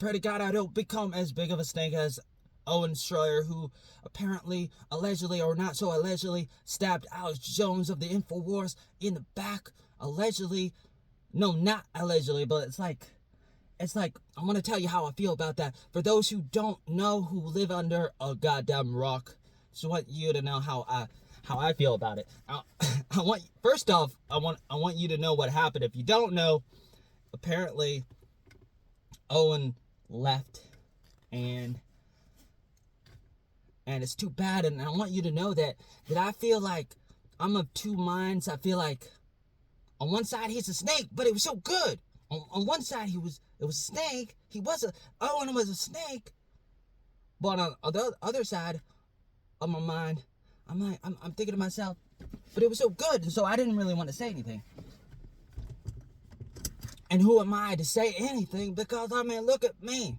pray to God I don't become as big of a snake as Owen Shroyer, who apparently, allegedly, or not so allegedly, stabbed Alex Jones of the Infowars in the back. Allegedly. No, not allegedly, but it's like, I want to tell you how I feel about that. For those who don't know, who live under a goddamn rock, just want you to know how I feel about it. First off, I want you to know what happened. If you don't know, apparently, Owen left, and it's too bad. And I want you to know that I feel like I'm of two minds. I feel like on one side he's a snake, but it was so good. On one side it was a snake. Owen was a snake. But on the other side of my mind, I'm thinking to myself, but it was so good, and so I didn't really want to say anything. And who am I to say anything? Because, I mean, look at me.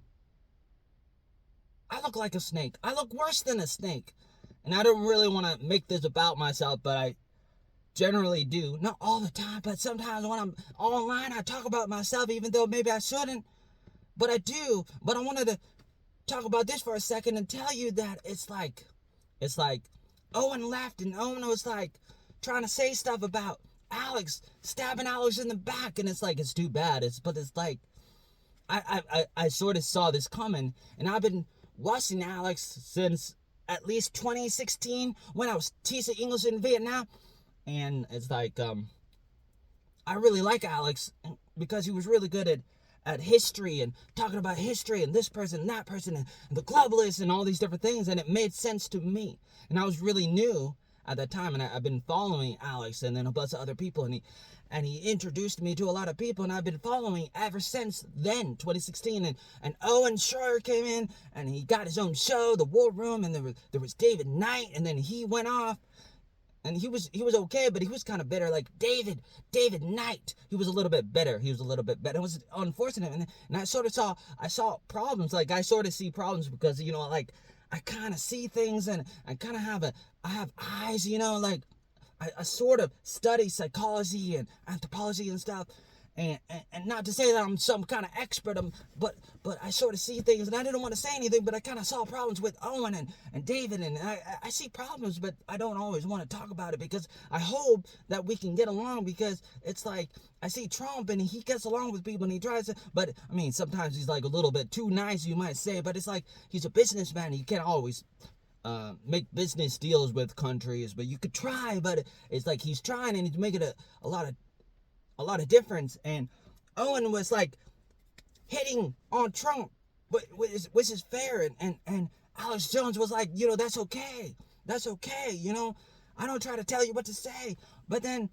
I look like a snake. I look worse than a snake. And I don't really want to make this about myself, but I generally do. Not all the time, but sometimes when I'm online, I talk about myself, even though maybe I shouldn't. But I do. But I wanted to talk about this for a second and tell you that it's like Owen left, and Owen was like trying to say stuff about Alex, stabbing Alex in the back, and it's like, it's too bad. But it's like, I sort of saw this coming, and I've been watching Alex since at least 2016 when I was teaching English in Vietnam, and it's like, I really like Alex because he was really good at history and talking about history and this person, that person, and the globalists and all these different things, and it made sense to me. And I was really new at that time, and I've been following Alex and then a bunch of other people, and he introduced me to a lot of people, and I've been following ever since then, 2016, and Owen Shroyer came in, and he got his own show, The War Room, and there was David Knight, and then he went off, and he was okay, but he was kind of bitter, like David Knight. He was a little bit better. It was unfortunate, and I sort of saw problems. Like, I sort of see problems because, you know, like, I kind of see things, and I kind of I have eyes, you know, like, I sort of study psychology and anthropology and stuff, and not to say that I'm some kind of expert, but I sort of see things, and I didn't want to say anything, but I kind of saw problems with Owen and David, and I see problems, but I don't always want to talk about it because I hope that we can get along, because it's like, I see Trump, and he gets along with people, and he tries to, but, I mean, sometimes he's like a little bit too nice, you might say, but it's like, he's a businessman, he can't always make business deals with countries, but you could try, but it's like he's trying, and he's making a lot of difference. And Owen was like hitting on Trump, which is fair, and Alex Jones was like, you know, that's okay, you know, I don't try to tell you what to say. But then,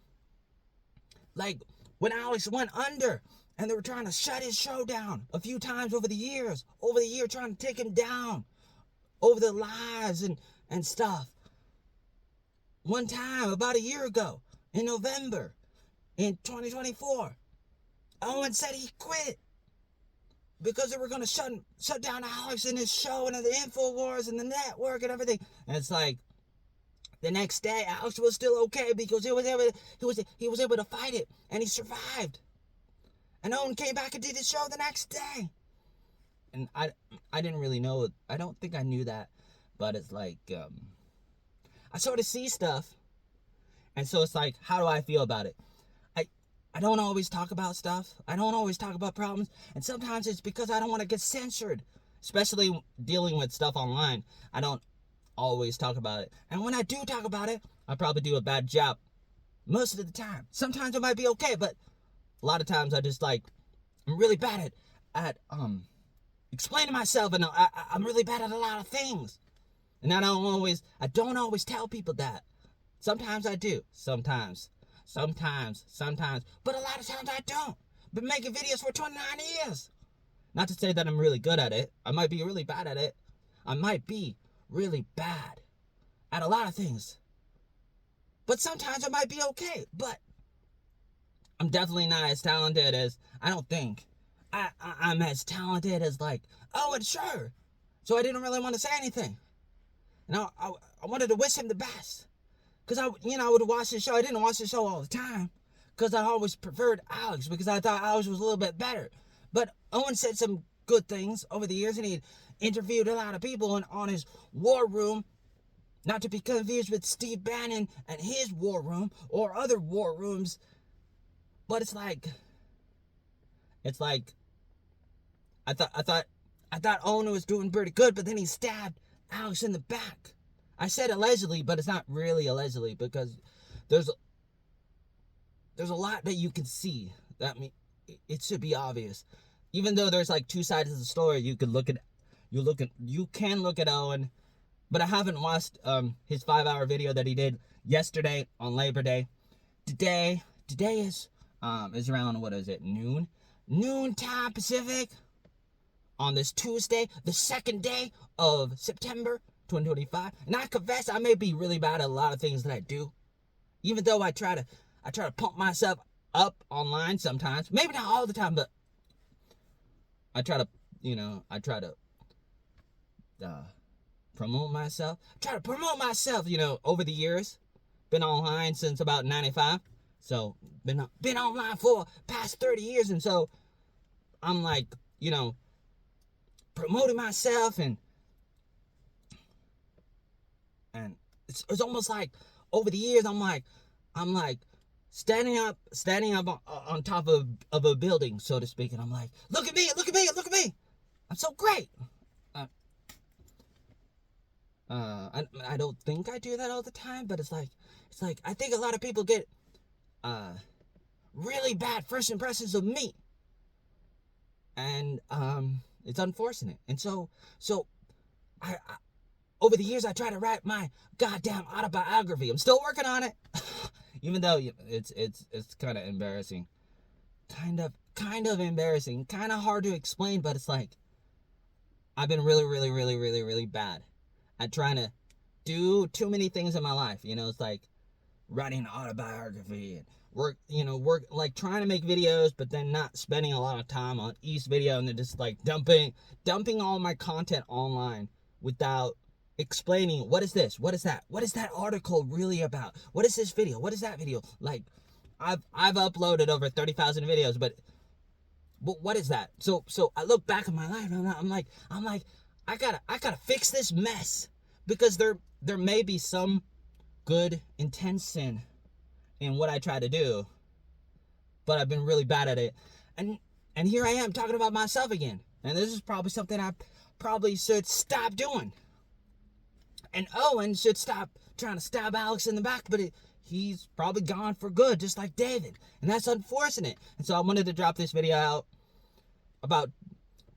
like, when Alex went under, and they were trying to shut his show down a few times over the year, trying to take him down over the lives and stuff. One time, about a year ago, in November, in 2024, Owen said he quit because they were going to shut down Alex and his show and the Infowars and the network and everything. And it's like, the next day, Alex was still okay because he was able to fight it, and he survived. And Owen came back and did his show the next day. And I didn't really know. I don't think I knew that. But it's like, I sort of see stuff. And so it's like, how do I feel about it? I don't always talk about stuff. I don't always talk about problems. And sometimes it's because I don't want to get censored. Especially dealing with stuff online. I don't always talk about it. And when I do talk about it, I probably do a bad job. Most of the time. Sometimes it might be okay, but a lot of times I just like, I'm really bad at explaining myself, and I'm really bad at a lot of things. And I don't always tell people that. Sometimes I do. Sometimes. But a lot of times I don't. Been making videos for 29 years. Not to say that I'm really good at it. I might be really bad at it. I might be really bad at a lot of things. But sometimes I might be okay. But I'm definitely not as talented as, I don't think. I'm as talented as, like, Owen Shroyer. So I didn't really want to say anything. And I wanted to wish him the best. Because I would watch the show. I didn't watch the show all the time. Because I always preferred Alex. Because I thought Alex was a little bit better. But Owen said some good things over the years, and he interviewed a lot of people on his war room, not to be confused with Steve Bannon and his war room or other war rooms. But it's like I thought Owen was doing pretty good, but then he stabbed Alex in the back. I said allegedly, but it's not really allegedly, because there's a lot that you can see. That it should be obvious. Even though there's like two sides of the story, you can look at Owen, but I haven't watched his 5-hour video that he did yesterday on Labor Day. Today is around, what is it, noon time Pacific, on this Tuesday, the 2nd day of September 2025. And I confess I may be really bad at a lot of things that I do, even though I try to pump myself up online sometimes. Maybe not all the time, but I try to promote myself. Over the years. Been online since about 95. So, been online for past 30 years. And so, I'm like, promoting myself, and it's almost like over the years, I'm like standing up on top of a building, so to speak, and I'm like, look at me, I'm so great. I don't think I do that all the time, but it's like I think a lot of people get really bad first impressions of me, and it's unfortunate. And so I over the years, I try to write my goddamn autobiography. I'm still working on it. Even though it's kind of embarrassing. Kind of embarrassing. Kind of hard to explain, but it's like I've been really bad at trying to do too many things in my life. It's like writing an autobiography and work like trying to make videos, but then not spending a lot of time on each video, and then just like dumping all my content online without explaining, what is this, what is that, what is that article really about, what is this video, what is that video. Like I've uploaded over 30,000 videos, but what is that? So I look back at my life, and I'm like I gotta fix this mess, because there may be some good intention in what I try to do, but I've been really bad at it. And here I am talking about myself again. And this is probably something I probably should stop doing. And Owen should stop trying to stab Alex in the back, but he's probably gone for good, just like David. And that's unfortunate. And so I wanted to drop this video out, about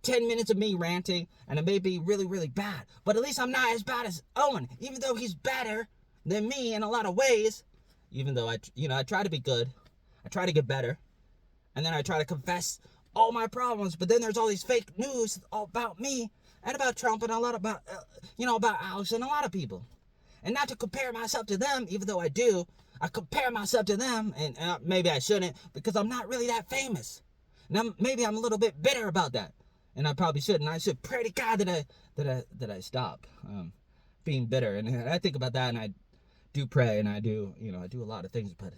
10 minutes of me ranting, and it may be really bad, but at least I'm not as bad as Owen, even though he's better than me in a lot of ways. Even though I try to be good, I try to get better, and then I try to confess all my problems, but then there's all these fake news all about me, and about Trump, and a lot about, about Alex and a lot of people. And not to compare myself to them, even though I do, I compare myself to them, and maybe I shouldn't, because I'm not really that famous. And maybe I'm a little bit bitter about that, and I probably shouldn't. I should pray to God that I stop being bitter. And I think about that, and I do pray, and I do a lot of things, but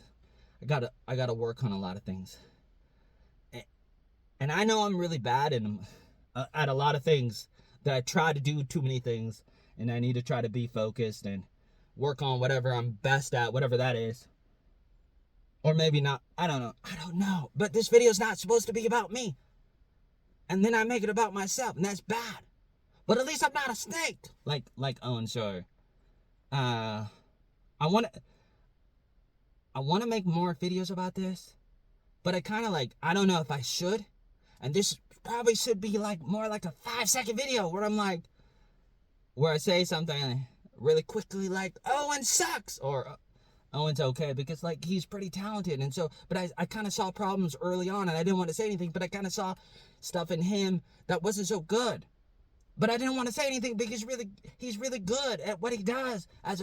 I gotta work on a lot of things. And I know I'm really bad at a lot of things, that I try to do too many things, and I need to try to be focused and work on whatever I'm best at, whatever that is. Or maybe not. I don't know. But this video is not supposed to be about me. And then I make it about myself, and that's bad. But at least I'm not a snake, like Owen Shroyer. I want to make more videos about this, but I kind of I don't know if I should. And this probably should be more like a 5-second video where I say something really quickly, like Owen sucks, or Owen's okay, because he's pretty talented. And so, but I kind of saw problems early on, and I didn't want to say anything, but I kind of saw stuff in him that wasn't so good. But I didn't want to say anything, because he's really good at what he does as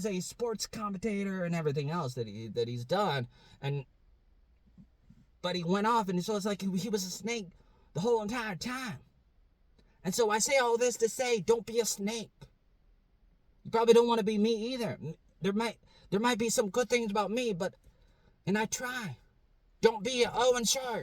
a sports commentator and everything else that he's done. But he went off, and so it's like he was a snake the whole entire time. And so I say all this to say, don't be a snake. You probably don't want to be me either. There might be some good things about me, and I try. Don't be an Owen Shroyer.